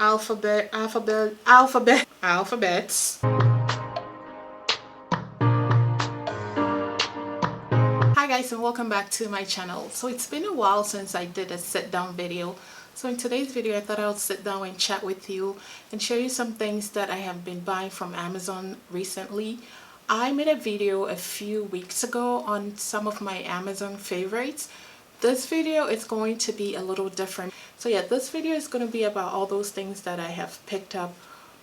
alphabets. Hi guys, and welcome back to my channel. So it's been a while since I did a sit down video. So in today's video I thought I'll sit down and chat with you and show you some things that I have been buying from Amazon recently. I made a video a few weeks ago on some of my Amazon favorites. This video is going to be a little different. So yeah, this video is going to be about all those things that I have picked up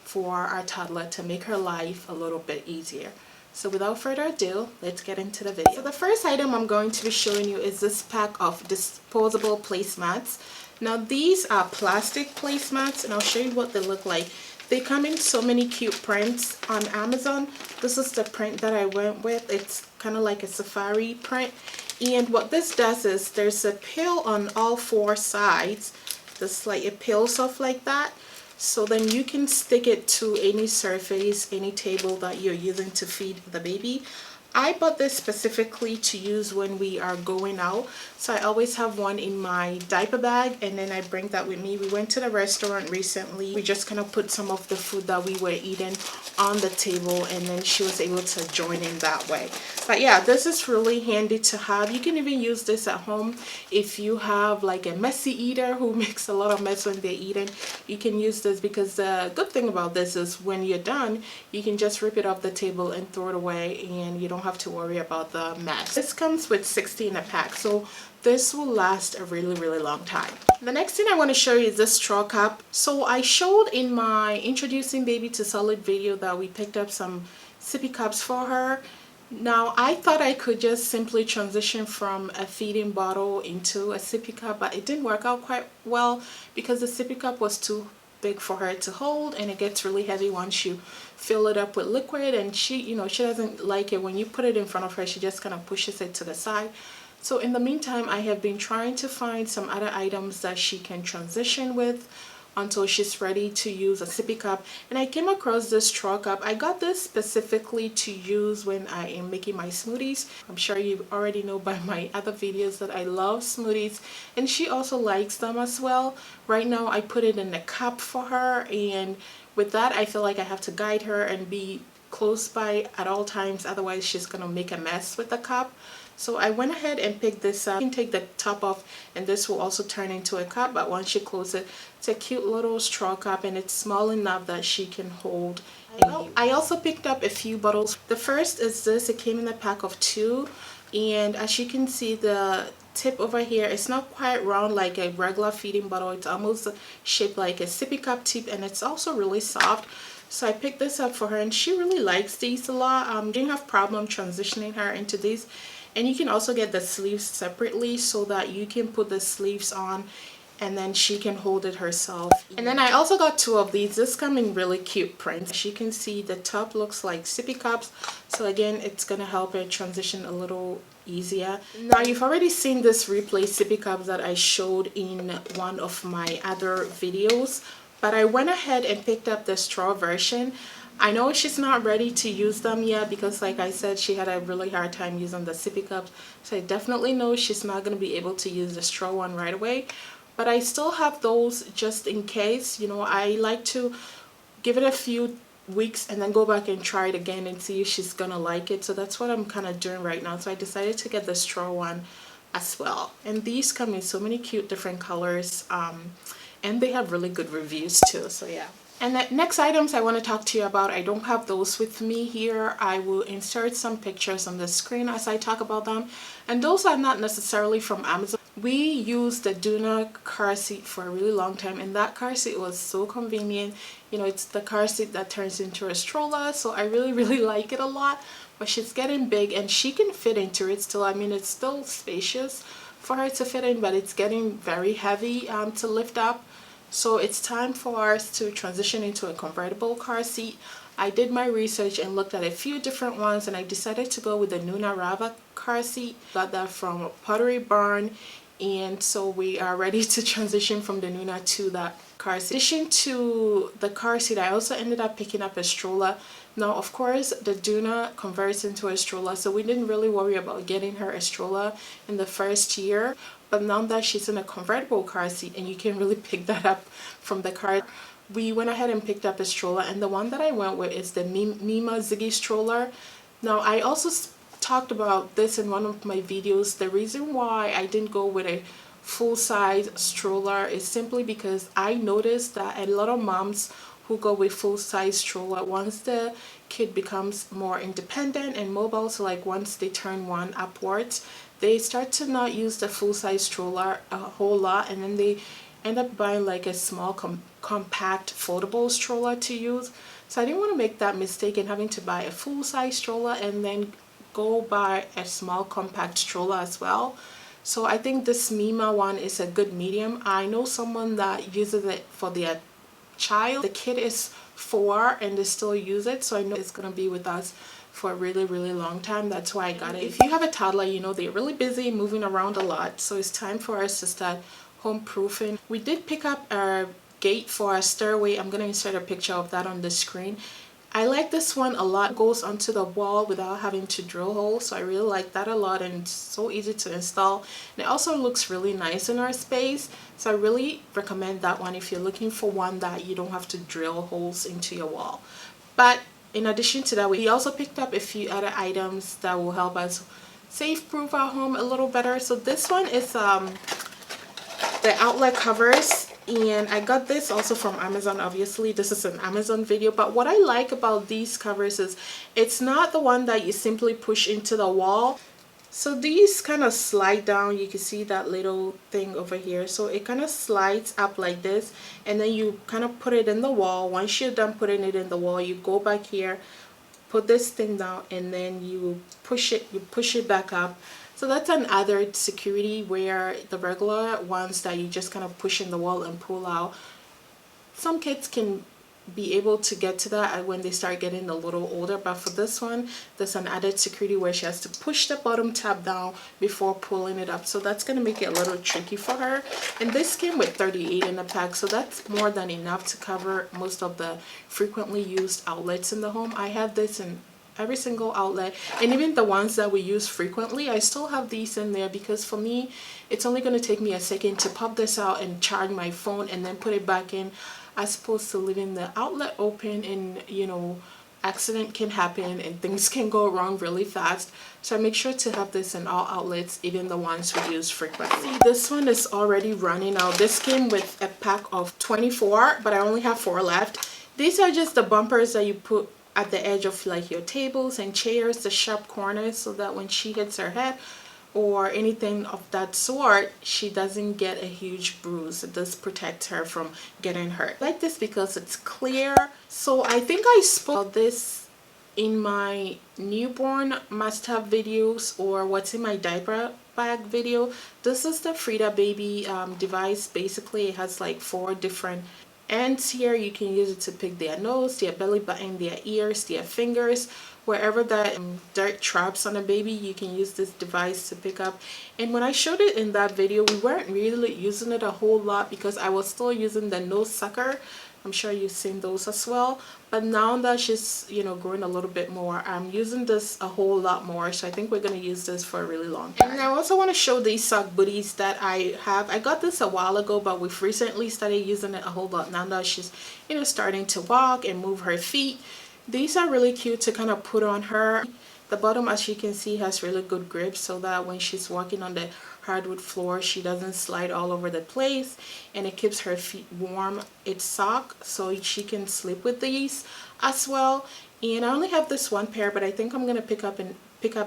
for our toddler to make her life a little bit easier. So without further ado, let's get into the video. So the first item I'm going to be showing you is this pack of disposable placemats. Now these are plastic placemats and I'll show you what they look like. They come in so many cute prints on Amazon. This is the print that I went with. It's kind of like a safari print. And what this does is there's a pill on all four sides. This like it peels off like that. So then you can stick it to any surface, any table that you're using to feed the baby. I bought this specifically to use when we are going out. So I always have one in my diaper bag and then I bring that with me. We went to the restaurant recently. We just kind of put some of the food that we were eating on the table and then she was able to join in that way. But yeah, this is really handy to have. You can even use this at home if you have like a messy eater who makes a lot of mess when they're eating. You can use this because the good thing about this is when you're done, you can just rip it off the table and throw it away and you don't have to worry about the mess. This comes with 60 in a pack, so this will last a really long time. The next thing I want to show you is this straw cup. So I showed in my introducing baby to solid video that we picked up some sippy cups for her. Now I thought I could just simply transition from a feeding bottle into a sippy cup, but it didn't work out quite well because the sippy cup was too big for her to hold and it gets really heavy once you fill it up with liquid, and she doesn't like it when you put it in front of her. She just kind of pushes it to the side. So in the meantime I have been trying to find some other items that she can transition with until she's ready to use a sippy cup, and I came across this straw cup. I got this specifically to use when I am making my smoothies. I'm sure you already know by my other videos that I love smoothies and she also likes them as well. Right now I put it in a cup for her, and with that I feel like I have to guide her and be close by at all times, otherwise she's gonna make a mess with the cup. So I went ahead and picked this up. You can take the top off and this will also turn into a cup, but once you close it, it's a cute little straw cup and it's small enough that she can hold. I also picked up a few bottles. The first is this. It came in a pack of 2, and as you can see, the tip over here, it's not quite round like a regular feeding bottle. It's almost shaped like a sippy cup tip and it's also really soft. So I picked this up for her and she really likes these a lot. Didn't have problem transitioning her into these. And you can also get the sleeves separately so that you can put the sleeves on and then she can hold it herself. And then I also got 2 of these. This come in really cute prints. As you can see, the top looks like sippy cups. So again, it's gonna help her transition a little easier. Now you've already seen this replay sippy cups that I showed in one of my other videos, but I went ahead and picked up the straw version. I know she's not ready to use them yet because like I said, she had a really hard time using the sippy cups. So I definitely know she's not going to be able to use the straw one right away. But I still have those just in case. I like to give it a few weeks and then go back and try it again and see if she's going to like it. So that's what I'm kind of doing right now. So I decided to get the straw one as well. And these come in so many cute different colors. And they have really good reviews too. So yeah. And the next items I want to talk to you about, I don't have those with me here. I will insert some pictures on the screen as I talk about them. And those are not necessarily from Amazon. We used the Duna car seat for a really long time and that car seat was so convenient. It's the car seat that turns into a stroller, so I really like it a lot. But she's getting big and she can fit into it still. I mean, it's still spacious for her to fit in, but it's getting very heavy to lift up. So it's time for us to transition into a convertible car seat. I did my research and looked at a few different ones and I decided to go with the Nuna Rava car seat. Got that from Pottery Barn and so we are ready to transition from the Nuna to that car seat. In addition to the car seat, I also ended up picking up a stroller. Now of course the Duna converts into a stroller, so we didn't really worry about getting her a stroller in the first year, but now that she's in a convertible car seat and you can really pick that up from the car, we went ahead and picked up a stroller, and the one that I went with is the Mima Ziggy stroller. Now I also talked about this in one of my videos. The reason why I didn't go with a full-size stroller is simply because I noticed that a lot of moms who go with full-size stroller, once the kid becomes more independent and mobile, so like once they turn 1 upwards, they start to not use the full-size stroller a whole lot, and then they end up buying like a small compact foldable stroller to use. So I didn't want to make that mistake in having to buy a full-size stroller and then go buy a small compact stroller as well. So I think this Mima one is a good medium. I know someone that uses it for their child. The kid is 4 and they still use it, so I know it's gonna be with us for a really long time. That's why I got it. If you have a toddler, you know they're really busy moving around a lot, so it's time for us to start home proofing. We did pick up our gate for our stairway. I'm gonna insert a picture of that on the screen. I like this one a lot. It goes onto the wall without having to drill holes, so I really like that a lot, and it's so easy to install, and it also looks really nice in our space. So I really recommend that one if you're looking for one that you don't have to drill holes into your wall. But in addition to that, we also picked up a few other items that will help us safe proof our home a little better. So this one is the outlet covers, and I got this also from Amazon. Obviously this is an Amazon video, but what I like about these covers is it's not the one that you simply push into the wall. So these kind of slide down. You can see that little thing over here, so it kind of slides up like this, and then you kind of put it in the wall. Once you're done putting it in the wall, you go back here, put this thing down, and then you push it back up. So that's another security, where the regular ones that you just kind of push in the wall and pull out, some kids can be able to get to that when they start getting a little older, but for this one there's an added security where she has to push the bottom tab down before pulling it up, so that's going to make it a little tricky for her. And this came with 38 in the pack, so that's more than enough to cover most of the frequently used outlets in the home. I have this in every single outlet, and even the ones that we use frequently, I still have these in there, because for me it's only going to take me a second to pop this out and charge my phone and then put it back in, as opposed to leaving the outlet open, and you know, accident can happen and things can go wrong really fast. So I make sure to have this in all outlets, even the ones we use frequently. See, this one is already running out. This came with a pack of 24, but I only have 4 left. These are just the bumpers that you put at the edge of like your tables and chairs, the sharp corners, so that when she hits her head or anything of that sort, she doesn't get a huge bruise. It does protect her from getting hurt. I like this because it's clear. So I think I spoke about this in my newborn must-have videos, or what's in my diaper bag video. This is the Frida Baby device. Basically it has like 4 different ends here. You can use it to pick their nose, their belly button, their ears, their fingers, wherever that dirt traps on a baby, you can use this device to pick up. And when I showed it in that video, we weren't really using it a whole lot because I was still using the nose sucker. I'm sure you've seen those as well, but now that she's, you know, growing a little bit more, I'm using this a whole lot more, so I think we're going to use this for a really long time. And I also want to show these sock booties that I have. I got this a while ago, but we've recently started using it a whole lot now that she's, you know, starting to walk and move her feet. These are really cute to kind of put on her. The bottom, as you can see, has really good grip, so that when she's walking on the hardwood floor, she doesn't slide all over the place, and it keeps her feet warm. It's sock, so she can sleep with these as well. And I only have this one pair, but I think I'm gonna pick up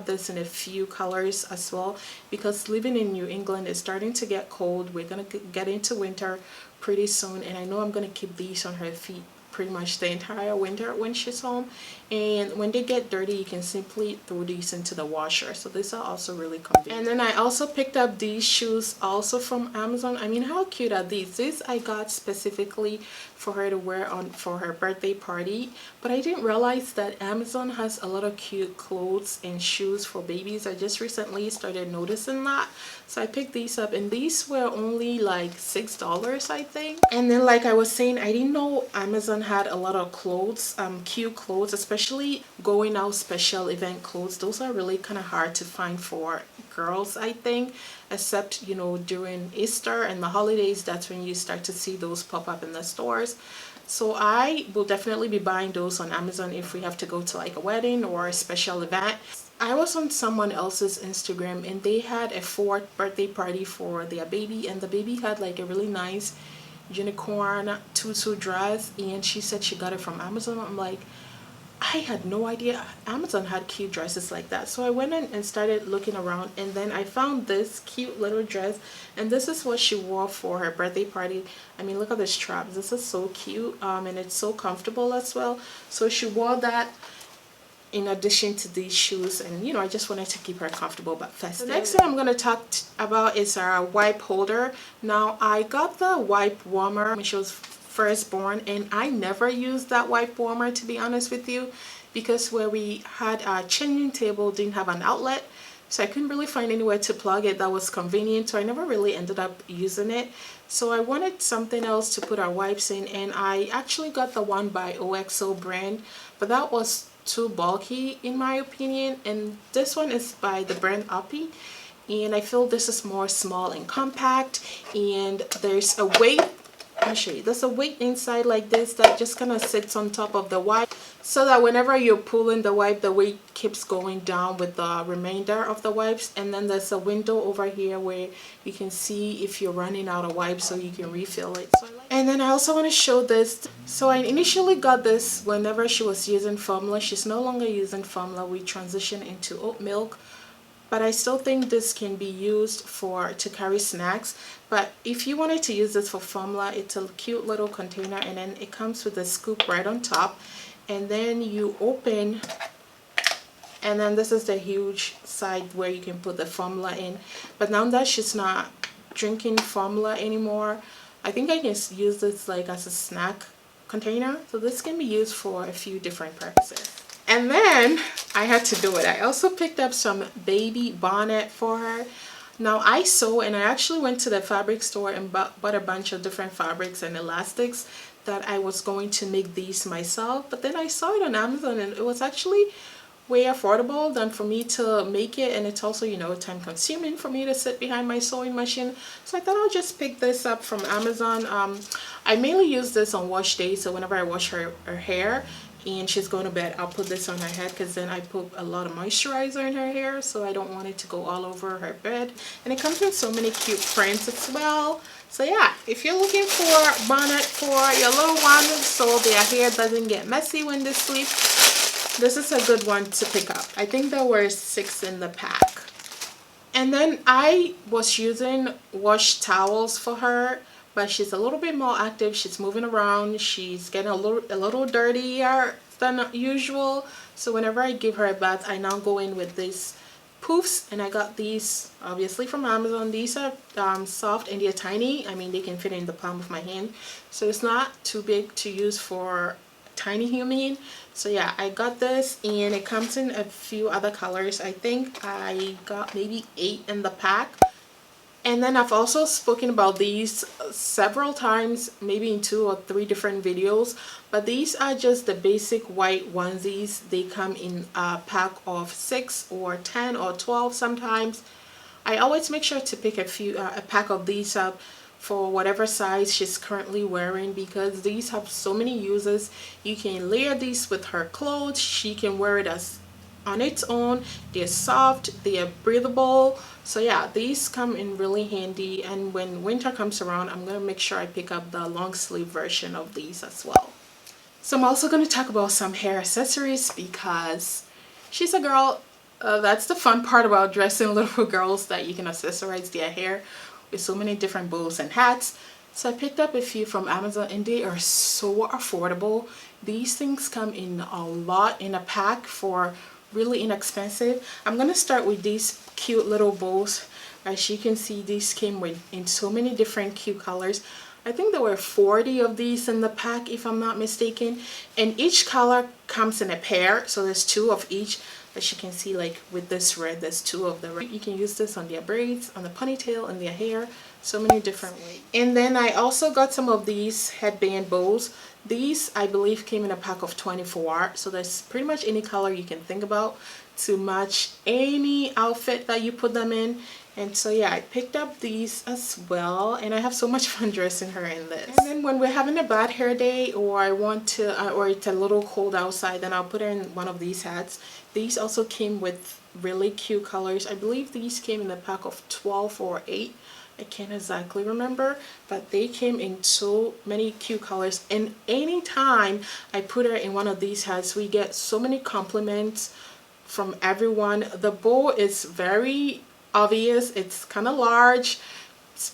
this in a few colors as well, because living in New England is starting to get cold. We're gonna get into winter pretty soon, and I know I'm gonna keep these on her feet pretty much the entire winter when she's home, and when they get dirty you can simply throw these into the washer. So these are also really convenient. And then I also picked up these shoes also from Amazon. I mean, how cute are these? These I got specifically for her to wear on for her birthday party, but I didn't realize that Amazon has a lot of cute clothes and shoes for babies. I just recently started noticing that, so I picked these up, and these were only like $6 I think. And then like I was saying, I didn't know Amazon had a lot of clothes, cute clothes, especially going out special event clothes. Those are really kind of hard to find for girls, I think, except, you know, during Easter and the holidays. That's when you start to see those pop up in the stores. So I will definitely be buying those on Amazon if we have to go to like a wedding or a special event. I was on someone else's Instagram and they had a 4th birthday party for their baby, and the baby had like a really nice unicorn tutu dress, and she said she got it from Amazon. I'm like, I had no idea Amazon had cute dresses like that. So I went in and started looking around, and then I found this cute little dress, and this is what she wore for her birthday party. I mean, look at the straps. This is so cute, and it's so comfortable as well. So she wore that in addition to these shoes, and you know, I just wanted to keep her comfortable but festive. The next thing I'm going to talk about is our wipe holder. Now I got the wipe warmer when she was first born, and I never used that wipe warmer, to be honest with you, because where we had our changing table didn't have an outlet, so I couldn't really find anywhere to plug it that was convenient, so I never really ended up using it. So I wanted something else to put our wipes in, and I actually got the one by OXO brand, but that was too bulky in my opinion, and this one is by the brand Uppy, and I feel this is more small and compact, and there's a weight, I'll show you, there's a weight inside like this that just kind of sits on top of the wipe, so that whenever you're pulling the wipe, the weight keeps going down with the remainder of the wipes. And then there's a window over here where you can see if you're running out of wipes, so you can refill it. And then I also want to show this. So I initially got this whenever she was using formula. She's no longer using formula. We transitioned into oat milk, but I still think this can be used to carry snacks. But if you wanted to use this for formula, it's a cute little container, and then it comes with a scoop right on top, and then you open, and then this is the huge side where you can put the formula in. But now that she's not drinking formula anymore, I think I can use this like as a snack container. So this can be used for a few different purposes. And then I had to do it. I also picked up some baby bonnet for her. Now I sew, and I actually went to the fabric store and bought a bunch of different fabrics and elastics that I was going to make these myself. But then I saw it on Amazon, and it was actually way affordable than for me to make it, and it's also, you know, time consuming for me to sit behind my sewing machine. So I thought I'll just pick this up from Amazon. I mainly use this on wash days, so whenever I wash her hair and she's going to bed, I'll put this on her head, because then I put a lot of moisturizer in her hair, so I don't want it to go all over her bed. And it comes with so many cute prints as well. So yeah, if you're looking for bonnet for your little one so their hair doesn't get messy when they sleep, this is a good one to pick up. I think there were 6 in the pack. And then I was using wash towels for her, but she's a little bit more active. She's moving around. She's getting a little dirtier than usual. So whenever I give her a bath, I now go in with these Poofs, and I got these obviously from Amazon. These are soft, and they're tiny. I mean, they can fit in the palm of my hand, so it's not too big to use for tiny human. So yeah, I got this, and it comes in a few other colors. I think I got maybe 8 in the pack. And then I've also spoken about these several times, maybe in 2 or 3 different videos, but these are just the basic white onesies. They come in a pack of 6 or 10 or 12 sometimes. I always make sure to pick a pack of these up for whatever size she's currently wearing, because these have so many uses. You can layer these with her clothes. She can wear it as on its own. They're soft, they are breathable. So yeah, these come in really handy, and when winter comes around, I'm gonna make sure I pick up the long sleeve version of these as well. So I'm also going to talk about some hair accessories, because she's a girl. That's the fun part about dressing little girls, that you can accessorize their hair with so many different bows and hats. So I picked up a few from Amazon and they are so affordable. These things come in a lot in a pack for really inexpensive. I'm gonna start with these cute little bows. As you can see, these came in so many different cute colors. I think there were 40 of these in the pack if I'm not mistaken, and each color comes in a pair, so there's 2 of each. As you can see, like with this red, there's 2 of the red. You can use this on their braids, on the ponytail, and their hair, so many different ways. And then I also got some of these headband bows. These I believe came in a pack of 24, so there's pretty much any color you can think about to match any outfit that you put them in. And so yeah, I picked up these as well, and I have so much fun dressing her in this. And then when we're having a bad hair day, or I want to or it's a little cold outside, then I'll put her in one of these hats. These also came with really cute colors. I believe these came in a pack of 12 or 8. I can't exactly remember, but they came in so many cute colors, and anytime I put her in one of these hats, we get so many compliments from everyone. The bow is very obvious, it's kind of large,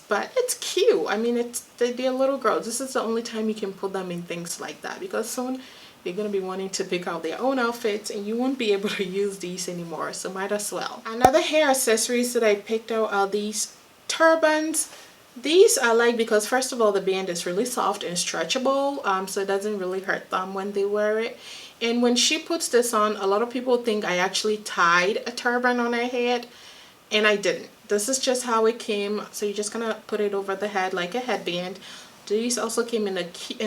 but it's cute. I mean, they're little girls. This is the only time you can put them in things like that, because soon they're going to be wanting to pick out their own outfits and you won't be able to use these anymore, so might as well. Another hair accessories that I picked out are these turbans. These I like because first of all, the band is really soft and stretchable, so it doesn't really hurt them when they wear it. And when she puts this on, a lot of people think I actually tied a turban on her head, and I didn't. This is just how it came, so you're just gonna put it over the head like a headband. These also came in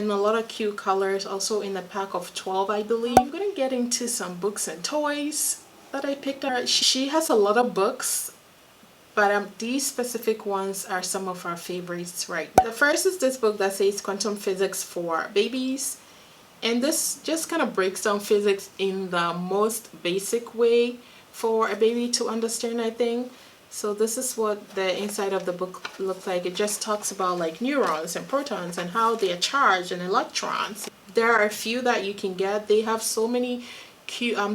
a lot of cute colors, also in a pack of 12 I believe. I'm gonna get into some books and toys that I picked up. She has a lot of books, but these specific ones are some of our favorites right now. The first is this book that says Quantum Physics for Babies, and this just kind of breaks down physics in the most basic way for a baby to understand, I think. So this is what the inside of the book looks like. It just talks about like neurons and protons and how they are charged, and electrons. There are a few that you can get. They have so many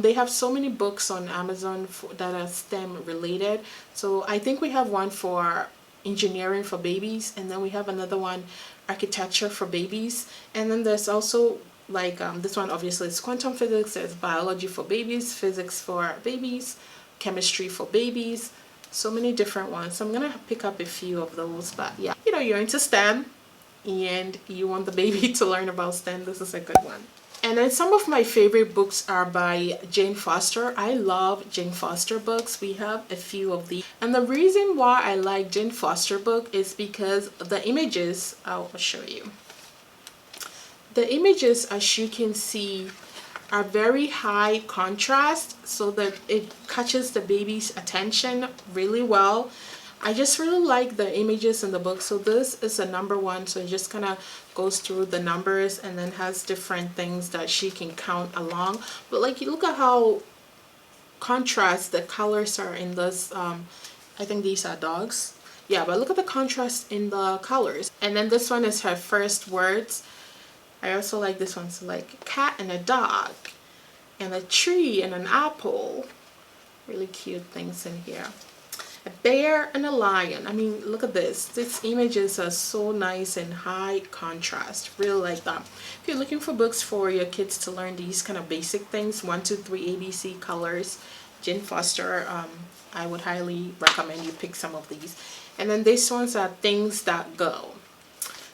they have so many books on Amazon that are STEM related. So I think we have one for engineering for babies, and then we have another one, architecture for babies, and then there's also like this one obviously is quantum physics. There's biology for babies, physics for babies, chemistry for babies, so many different ones. So I'm gonna pick up a few of those. But yeah, you know, you're into STEM and you want the baby to learn about STEM, this is a good one. And then some of my favorite books are by Jane Foster. I love Jane Foster books. We have a few of these. And the reason why I like Jane Foster book is because the images, I'll show you. The images, as you can see, are very high contrast, so that it catches the baby's attention really well. I just really like the images in the book. So this is a number 1, so it just kind of goes through the numbers and then has different things that she can count along. But like, you look at how contrast the colors are in this. I think these are dogs. Yeah, but look at the contrast in the colors. And then this one is her first words. I also like this one. So like a cat and a dog and a tree and an apple. Really cute things in here. A bear and a lion. I mean, look at this. These images are so nice and high contrast. Really like that. If you're looking for books for your kids to learn these kind of basic things, 1, 2, 3 ABC colors, Jane Foster, I would highly recommend you pick some of these. And then these ones are things that go.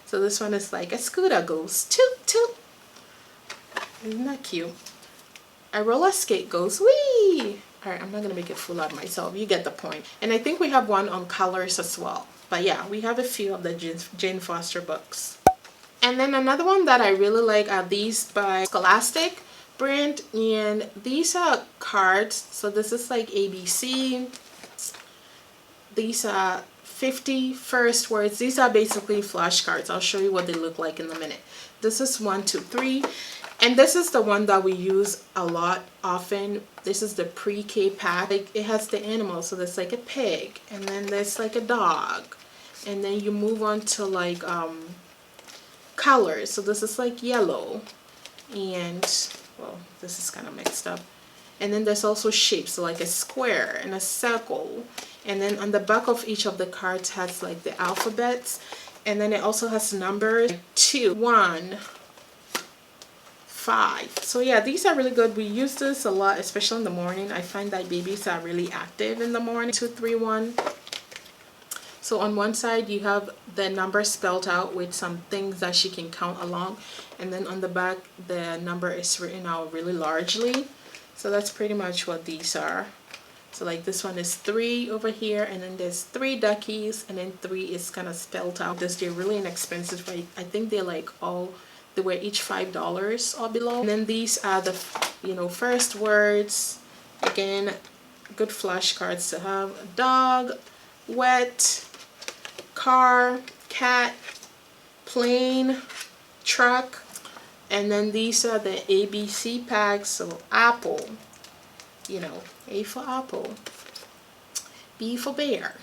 So this one is like a scooter goes toot toot. Isn't that cute? A roller skate goes wee. Alright, I'm not going to make a fool out of myself. You get the point. And I think we have one on colors as well. But yeah, we have a few of the Jane Foster books. And then another one that I really like are these by Scholastic brand. And these are cards. So this is like ABC. These are 50 first words. These are basically flashcards. I'll show you what they look like in a minute. This is 1, 2, 3. And this is the one that we use a lot often. This is the pre-K pack. Like, it has the animals, so there's like a pig, and then there's like a dog, and then you move on to like colors. So this is like yellow, and well, this is kind of mixed up. And then there's also shapes, so like a square and a circle. And then on the back of each of the cards has like the alphabets. And then it also has numbers 2, 1, 5. So yeah, these are really good. We use this a lot, especially in the morning. I find that babies are really active in the morning. 2, 3, 1. So on one side you have the number spelled out with some things that she can count along, and then on the back the number is written out really largely. So that's pretty much what these are. So like this one is 3 over here, and then there's 3 duckies, and then 3 is kind of spelled out. They're really inexpensive, right? I think they're like they were each $5 or below. And then these are the, you know, first words. Again, good flashcards to have. Dog, wet, car, cat, plane, truck. And then these are the ABC packs. So apple, you know, A for apple, B for bear,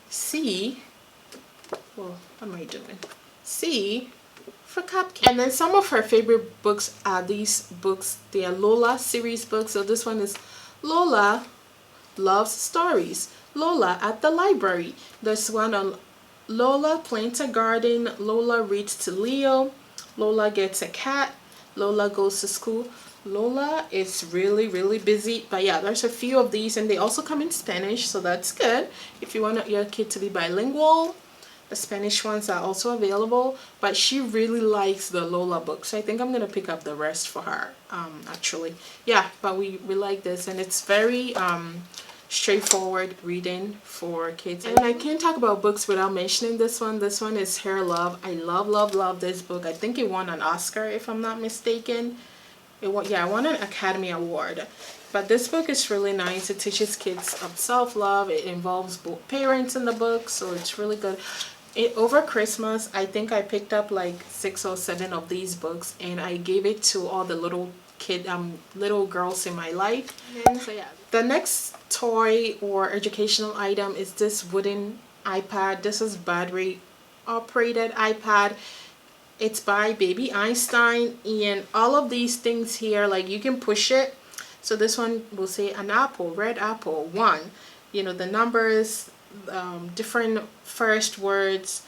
C, well, what am I doing? C for cupcake. And then some of her favorite books are these books. They are Lola Series books. So this one is Lola Loves Stories, Lola at the Library. There's one on Lola Plants a Garden, Lola Reads to Leo, Lola Gets a Cat, Lola Goes to School. Lola is really busy, but yeah, there's a few of these, and they also come in Spanish, so that's good if you want your kid to be bilingual. The Spanish ones are also available, but she really likes the Lola books. I think I'm gonna pick up the rest for her, actually. Yeah, but we like this, and it's very straightforward reading for kids. And I can't talk about books without mentioning this one. This one is Hair Love. I love this book. I think it won an Oscar, if I'm not mistaken. It won an Academy Award. But this book is really nice. It teaches kids of self-love. It involves both parents in the book, so it's really good. Over Christmas, I think I picked up like 6 or 7 of these books, and I gave it to all the little girls in my life. So yeah, the next toy or educational item is this wooden iPad. This is battery operated iPad. It's by Baby Einstein, and all of these things here, like you can push it. So this one will say an apple, red apple, 1. You know, the numbers, different first words,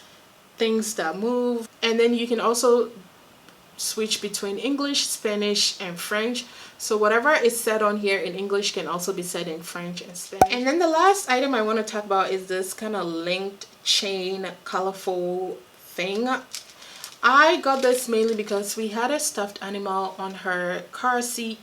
things that move. And then you can also switch between English, Spanish, and French. So whatever is said on here in English can also be said in French and Spanish. And then the last item I want to talk about is this kind of linked chain colorful thing. I got this mainly because we had a stuffed animal on her car seat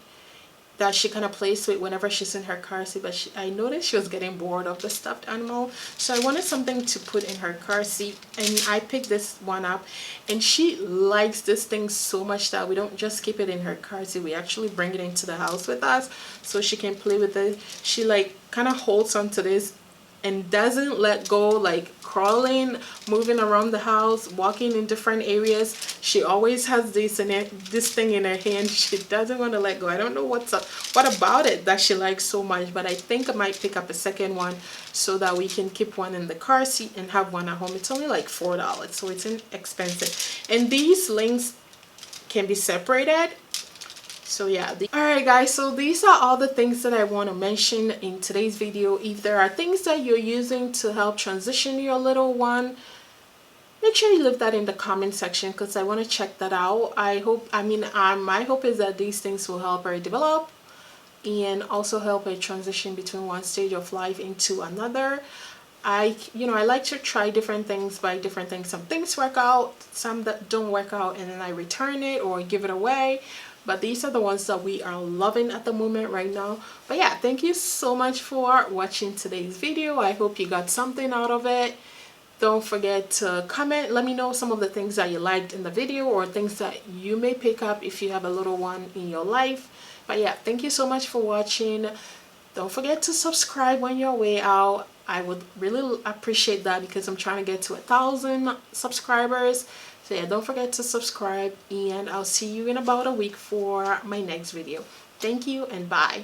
that she kind of plays with whenever she's in her car seat, but I noticed she was getting bored of the stuffed animal, so I wanted something to put in her car seat, and I picked this one up, and she likes this thing so much that we don't just keep it in her car seat, we actually bring it into the house with us so she can play with it. She like kind of holds onto this and doesn't let go, like crawling, moving around the house, walking in different areas. She always has this thing in her hand. She doesn't want to let go. I don't know what about it that she likes so much, but I think I might pick up a second one so that we can keep one in the car seat and have one at home. It's only like $4, so it's inexpensive. And these links can be separated. So yeah, alright guys, so these are all the things that I want to mention in today's video. If there are things that you're using to help transition your little one, make sure you leave that in the comment section because I want to check that out. My hope is that these things will help her develop and also help her transition between one stage of life into another. I like to try different things, buy different things. Some things work out, some that don't work out, and then I return it or give it away. But these are the ones that we are loving at the moment right now. But yeah, thank you so much for watching today's video. I hope you got something out of it. Don't forget to comment. Let me know some of the things that you liked in the video or things that you may pick up if you have a little one in your life. But yeah, thank you so much for watching. Don't forget to subscribe on your way out. I would really appreciate that because I'm trying to get to 1,000 subscribers. So yeah, don't forget to subscribe, and I'll see you in about a week for my next video. Thank you and bye.